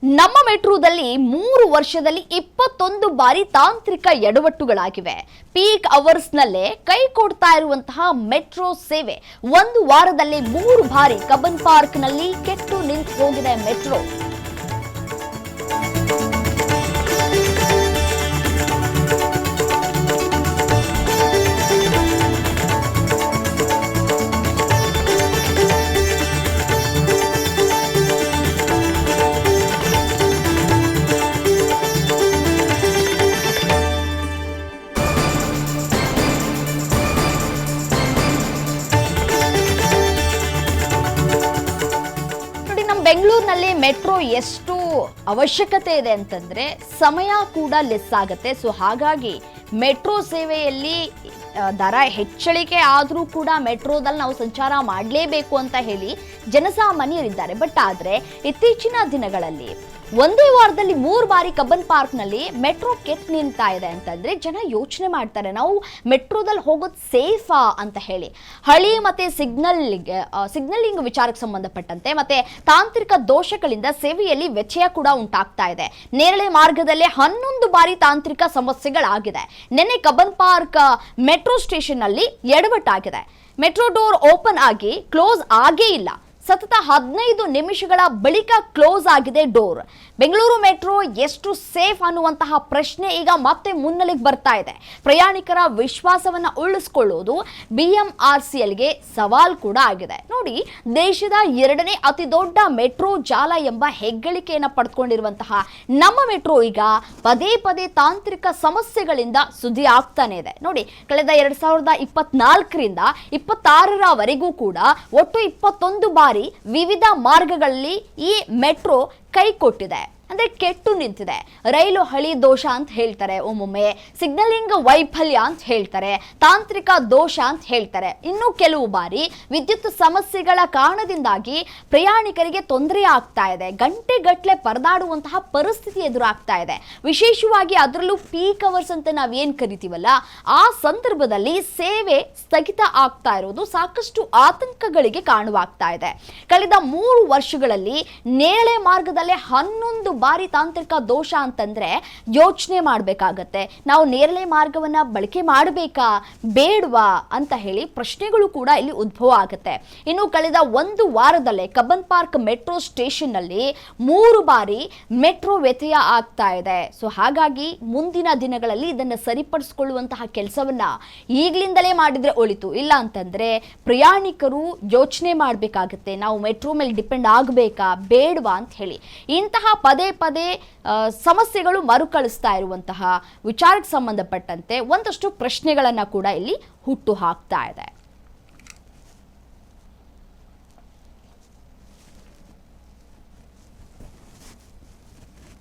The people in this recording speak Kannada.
ನಮ್ಮ ಮೆಟ್ರೋದಲ್ಲಿ 3 ವರ್ಷದಲ್ಲಿ 21 ಬಾರಿ ತಾಂತ್ರಿಕ ಎಡವಟ್ಟುಗಳಾಗಿವೆ. ಪೀಕ್ ಅವರ್ಸ್ ನಲ್ಲೇ ಕೈ ಕೊಡ್ತಾ ಇರುವಂತಹ ಮೆಟ್ರೋ ಸೇವೆ ಒಂದು ವಾರದಲ್ಲಿ 3 ಬಾರಿ ಕಬ್ಬನ್ ಪಾರ್ಕ್ ನಲ್ಲಿ ಕೆಟ್ಟು ನಿಂತು ಹೋಗಿದೆ ಮೆಟ್ರೋ. ಬೆಂಗಳೂರಿನಲ್ಲಿ ಮೆಟ್ರೋ ಎಷ್ಟು ಅವಶ್ಯಕತೆ ಇದೆ ಅಂತಂದ್ರೆ ಸಮಯ ಕೂಡ ಲೆಸ್ ಆಗುತ್ತೆ. ಸೊ ಹಾಗಾಗಿ ಮೆಟ್ರೋ ಸೇವೆಯಲ್ಲಿ ದರ ಹೆಚ್ಚಳಿಕೆ ಆದರೂ ಕೂಡ ಮೆಟ್ರೋದಲ್ಲಿ ನಾವು ಸಂಚಾರ ಮಾಡಲೇಬೇಕು ಅಂತ ಹೇಳಿ ಜನಸಾಮಾನ್ಯರಿದ್ದಾರೆ. ಬಟ್ ಆದರೆ ಇತ್ತೀಚಿನ ದಿನಗಳಲ್ಲಿ ಒಂದೇ ವಾರದಲ್ಲಿ 3 ಬಾರಿ ಕಬ್ಬನ್ ಪಾರ್ಕ್ ನಲ್ಲಿ ಮೆಟ್ರೋ ಕೆಟ್ಟು ನಿಲ್ತಾ ಇದೆ ಅಂತಂದ್ರೆ ಜನ ಯೋಚನೆ ಮಾಡ್ತಾರೆ, ನಾವು ಮೆಟ್ರೋದಲ್ಲಿ ಹೋಗೋದು ಸೇಫಾ ಅಂತ ಹೇಳಿ. ಹಳಿ ಮತ್ತೆ ಸಿಗ್ನಲಿಂಗ್ ವಿಚಾರಕ್ಕೆ ಸಂಬಂಧಪಟ್ಟಂತೆ ಮತ್ತೆ ತಾಂತ್ರಿಕ ದೋಷಗಳಿಂದ ಸೇವೆಯಲ್ಲಿ ವ್ಯತ್ಯಯ ಕೂಡ ಉಂಟಾಗ್ತಾ ಇದೆ. ನೇರಳೆ ಮಾರ್ಗದಲ್ಲೇ 11 ಬಾರಿ ತಾಂತ್ರಿಕ ಸಮಸ್ಯೆಗಳಾಗಿದೆ. ನಿನ್ನೆ ಕಬ್ಬನ್ ಪಾರ್ಕ್ ಮೆಟ್ರೋ ಸ್ಟೇಷನ್ ನಲ್ಲಿ ಎಡವಟ್ಟಾಗಿದೆ. ಮೆಟ್ರೋ ಡೋರ್ ಓಪನ್ ಆಗಿ ಕ್ಲೋಸ್ ಆಗೇ ಇಲ್ಲ. ಸತತ 15 ನಿಮಿಷಗಳ ಬಳಿಕ ಕ್ಲೋಸ್ ಆಗಿದೆ ಡೋರ್. ಬೆಂಗಳೂರು ಮೆಟ್ರೋ ಎಷ್ಟು ಸೇಫ್ ಅನ್ನುವಂತಹ ಪ್ರಶ್ನೆ ಈಗ ಮತ್ತೆ ಮುನ್ನೆಲೆಗೆ ಬರ್ತಾ ಇದೆ. ಪ್ರಯಾಣಿಕರ ವಿಶ್ವಾಸವನ್ನ ಉಳಿಸಿಕೊಳ್ಳುವುದು BMRCLಗೆ ಸವಾಲ್ ಕೂಡ ಆಗಿದೆ. ನೋಡಿ, ದೇಶದ 2ನೇ ಅತಿ ದೊಡ್ಡ ಮೆಟ್ರೋ ಜಾಲ ಎಂಬ ಹೆಗ್ಗಳಿಕೆಯನ್ನು ಪಡೆದುಕೊಂಡಿರುವಂತಹ ನಮ್ಮ ಮೆಟ್ರೋ ಈಗ ಪದೇ ಪದೇ ತಾಂತ್ರಿಕ ಸಮಸ್ಯೆಗಳಿಂದ ಸುದ್ದಿ ಆಗ್ತಾನೆ ಇದೆ. ನೋಡಿ, ಕಳೆದ 2024ರಿಂದ 26ರವರೆಗೂ ಕೂಡ ಒಟ್ಟು 21 ಬಾರಿ ವಿವಿಧ ಮಾರ್ಗಗಳಲ್ಲಿ ಈ ಮೆಟ್ರೋ ಕೈ ಕೊಟ್ಟಿದೆ, ಅಂದ್ರೆ ಕೆಟ್ಟು ನಿಂತಿದೆ. ರೈಲು ಹಳಿ ದೋಷ ಅಂತ ಹೇಳ್ತಾರೆ, ಒಮ್ಮೊಮ್ಮೆ ಸಿಗ್ನಲಿಂಗ್ ವೈಫಲ್ಯ ಅಂತ ಹೇಳ್ತಾರೆ, ತಾಂತ್ರಿಕ ದೋಷ ಅಂತ ಹೇಳ್ತಾರೆ. ಇನ್ನು ಕೆಲವು ಬಾರಿ ವಿದ್ಯುತ್ ಸಮಸ್ಯೆಗಳ ಕಾರಣದಿಂದಾಗಿ ಪ್ರಯಾಣಿಕರಿಗೆ ತೊಂದರೆ ಆಗ್ತಾ ಇದೆ. ಗಂಟೆಗಟ್ಟಲೆ ಪರದಾಡುವಂತಹ ಪರಿಸ್ಥಿತಿ ಎದುರಾಗ್ತಾ ಇದೆ. ವಿಶೇಷವಾಗಿ ಅದರಲ್ಲೂ ಪೀಕ್ ಅವರ್ಸ್ ಅಂತ ನಾವೇನ್ ಕರಿತೀವಲ್ಲ, ಆ ಸಂದರ್ಭದಲ್ಲಿ ಸೇವೆ ಸ್ಥಗಿತ ಆಗ್ತಾ ಇರೋದು ಸಾಕಷ್ಟು ಆತಂಕಗಳಿಗೆ ಕಾರಣವಾಗ್ತಾ ಇದೆ. ಕಳೆದ 3 ವರ್ಷಗಳಲ್ಲಿ ನೇರಳೆ ಮಾರ್ಗದಲ್ಲೇ 11 ಬಾರಿ ತಾಂತ್ರಿಕ ದೋಷ ಅಂತಂದ್ರೆ ಯೋಚನೆ ಮಾಡಬೇಕಾಗತ್ತೆ. ನಾವು ನೇರಳೆ ಮಾರ್ಗವನ್ನ ಬಳಕೆ ಮಾಡಬೇಕಾ ಬೇಡವಾ ಅಂತ ಹೇಳಿ ಪ್ರಶ್ನೆಗಳು ಕೂಡ ಇಲ್ಲಿ ಉದ್ಭವ ಆಗುತ್ತೆ. ಇನ್ನು ಕಳೆದ 1 ವಾರದಲ್ಲೇ ಕಬ್ಬನ್ ಪಾರ್ಕ್ ಮೆಟ್ರೋ ಸ್ಟೇಷನ್ ನಲ್ಲಿ 3 ಬಾರಿ ಮೆಟ್ರೋ ವ್ಯತ್ಯಯ ಆಗ್ತಾ ಇದೆ. ಸೊ ಹಾಗಾಗಿ ಮುಂದಿನ ದಿನಗಳಲ್ಲಿ ಇದನ್ನು ಸರಿಪಡಿಸಿಕೊಳ್ಳುವಂತಹ ಕೆಲಸವನ್ನ ಈಗಲಿಂದಲೇ ಮಾಡಿದ್ರೆ ಒಳಿತು. ಇಲ್ಲ ಅಂತಂದ್ರೆ ಪ್ರಯಾಣಿಕರು ಯೋಚನೆ ಮಾಡಬೇಕಾಗತ್ತೆ, ನಾವು ಮೆಟ್ರೋ ಮೇಲೆ ಡಿಪೆಂಡ್ ಆಗಬೇಕಾ ಬೇಡವಾ ಅಂತ ಹೇಳಿ. ಇಂತಹ ಪದೇ ಸಮಸ್ಯೆಗಳು ಮರುಕಳಿಸ್ತಾ ಇರುವಂತಹ ವಿಚಾರಕ್ಕೆ ಸಂಬಂಧಪಟ್ಟಂತೆ ಒಂದಷ್ಟು ಪ್ರಶ್ನೆಗಳನ್ನ ಕೂಡ ಇಲ್ಲಿ ಹುಟ್ಟು ಹಾಕ್ತಾ ಇದೆ.